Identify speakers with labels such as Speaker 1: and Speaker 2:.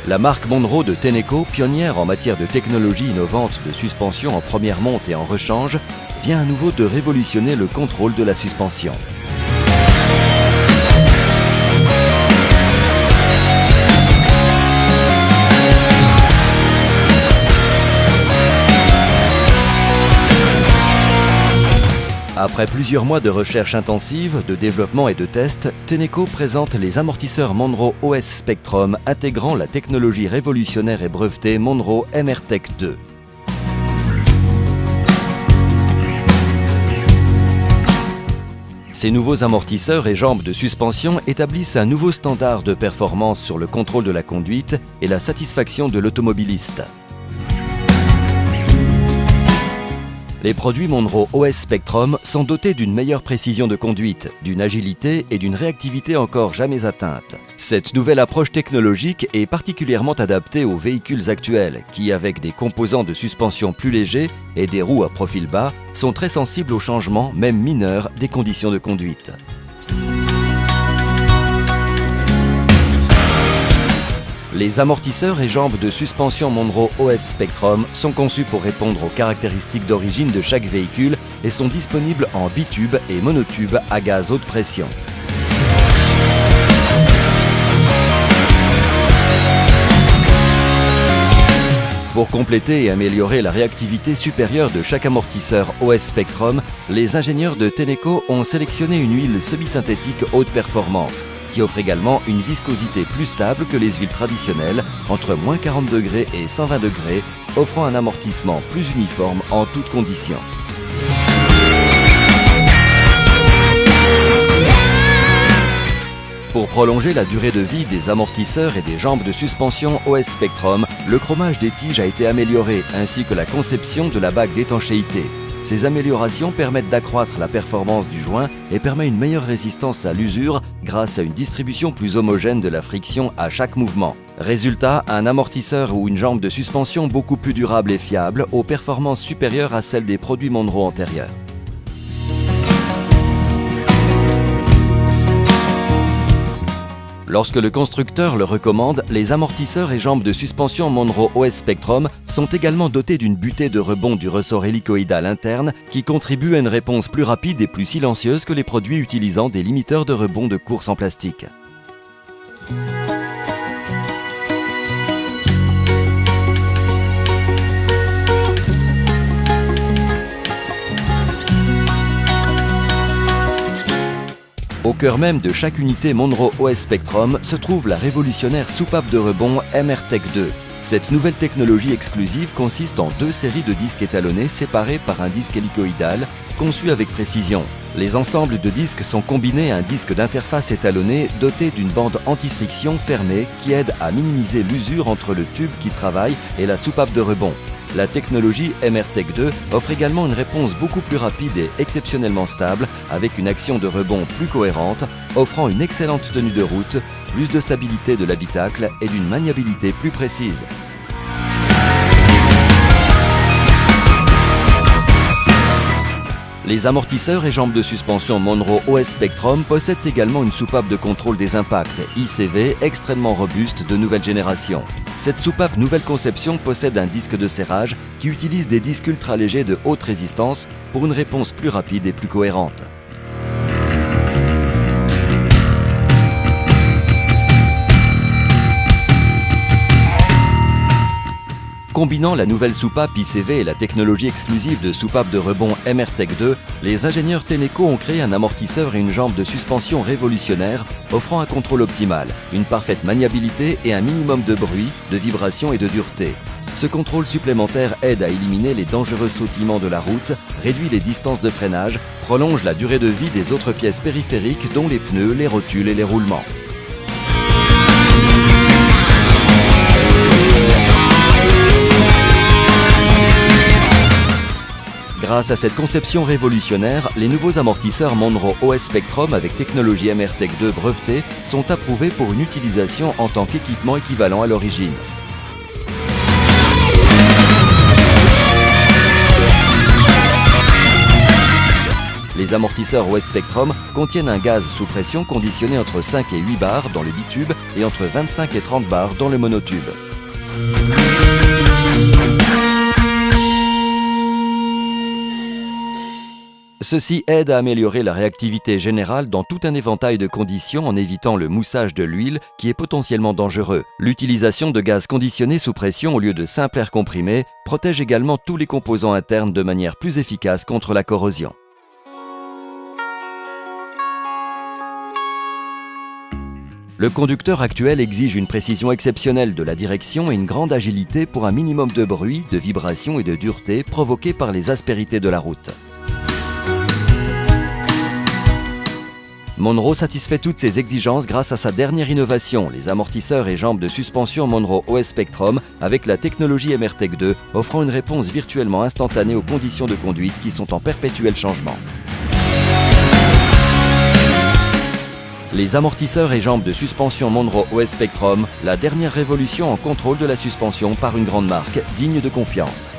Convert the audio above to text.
Speaker 1: La marque Monroe de Tenneco, pionnière en matière de technologie innovante de suspension en première monte et en rechange, vient à nouveau de révolutionner le contrôle de la suspension. Après plusieurs mois de recherche intensive, de développement et de tests, Tenneco présente les amortisseurs Monroe OS Spectrum intégrant la technologie révolutionnaire et brevetée Monroe MR-Tech 2. Ces nouveaux amortisseurs et jambes de suspension établissent un nouveau standard de performance sur le contrôle de la conduite et la satisfaction de l'automobiliste. Les produits Monroe OS Spectrum sont dotés d'une meilleure précision de conduite, d'une agilité et d'une réactivité encore jamais atteinte. Cette nouvelle approche technologique est particulièrement adaptée aux véhicules actuels qui, avec des composants de suspension plus légers et des roues à profil bas, sont très sensibles aux changements, même mineurs, des conditions de conduite. Les amortisseurs et jambes de suspension Monroe OS Spectrum sont conçus pour répondre aux caractéristiques d'origine de chaque véhicule et sont disponibles en bitube et monotube à gaz haute pression. Pour compléter et améliorer la réactivité supérieure de chaque amortisseur OS Spectrum, les ingénieurs de Tenneco ont sélectionné une huile semi-synthétique haute performance qui offre également une viscosité plus stable que les huiles traditionnelles, entre moins 40 degrés et 120 degrés, offrant un amortissement plus uniforme en toutes conditions. Pour prolonger la durée de vie des amortisseurs et des jambes de suspension OS Spectrum, le chromage des tiges a été amélioré, ainsi que la conception de la bague d'étanchéité. Ces améliorations permettent d'accroître la performance du joint et permettent une meilleure résistance à l'usure grâce à une distribution plus homogène de la friction à chaque mouvement. Résultat, un amortisseur ou une jambe de suspension beaucoup plus durable et fiable, aux performances supérieures à celles des produits Monroe antérieurs. Lorsque le constructeur le recommande, les amortisseurs et jambes de suspension Monroe OS Spectrum sont également dotés d'une butée de rebond du ressort hélicoïdal interne qui contribue à une réponse plus rapide et plus silencieuse que les produits utilisant des limiteurs de rebond de course en plastique. Au cœur même de chaque unité Monroe OS Spectrum se trouve la révolutionnaire soupape de rebond MR-Tech 2. Cette nouvelle technologie exclusive consiste en deux séries de disques étalonnés séparés par un disque hélicoïdal conçu avec précision. Les ensembles de disques sont combinés à un disque d'interface étalonné doté d'une bande anti-friction fermée qui aide à minimiser l'usure entre le tube qui travaille et la soupape de rebond. La technologie MR-Tech 2 offre également une réponse beaucoup plus rapide et exceptionnellement stable avec une action de rebond plus cohérente, offrant une excellente tenue de route, plus de stabilité de l'habitacle et d'une maniabilité plus précise. Les amortisseurs et jambes de suspension Monroe OS Spectrum possèdent également une soupape de contrôle des impacts, ICV, extrêmement robuste de nouvelle génération. Cette soupape nouvelle conception possède un disque de serrage qui utilise des disques ultra légers de haute résistance pour une réponse plus rapide et plus cohérente. Combinant la nouvelle soupape ICV et la technologie exclusive de soupape de rebond MR-Tech 2, les ingénieurs Tenneco ont créé un amortisseur et une jambe de suspension révolutionnaire offrant un contrôle optimal, une parfaite maniabilité et un minimum de bruit, de vibration et de dureté. Ce contrôle supplémentaire aide à éliminer les dangereux sautillements de la route, réduit les distances de freinage, prolonge la durée de vie des autres pièces périphériques dont les pneus, les rotules et les roulements. Grâce à cette conception révolutionnaire, les nouveaux amortisseurs Monroe OS Spectrum avec technologie MR-Tech 2 brevetée sont approuvés pour une utilisation en tant qu'équipement équivalent à l'origine. Les Les amortisseurs OS Spectrum contiennent un gaz sous pression conditionné entre 5 et 8 bars dans le bitube et entre 25 et 30 bars dans le monotube. Ceci aide à améliorer la réactivité générale dans tout un éventail de conditions en évitant le moussage de l'huile qui est potentiellement dangereux. L'utilisation de gaz conditionné sous pression au lieu de simple air comprimé protège également tous les composants internes de manière plus efficace contre la corrosion. Le conducteur actuel exige une précision exceptionnelle de la direction et une grande agilité pour un minimum de bruit, de vibration et de dureté provoqués par les aspérités de la route. Monroe satisfait toutes ces exigences grâce à sa dernière innovation, les amortisseurs et jambes de suspension Monroe OS Spectrum avec la technologie MRTEC 2 offrant une réponse virtuellement instantanée aux conditions de conduite qui sont en perpétuel changement. Les amortisseurs et jambes de suspension Monroe OS Spectrum, la dernière révolution en contrôle de la suspension par une grande marque digne de confiance.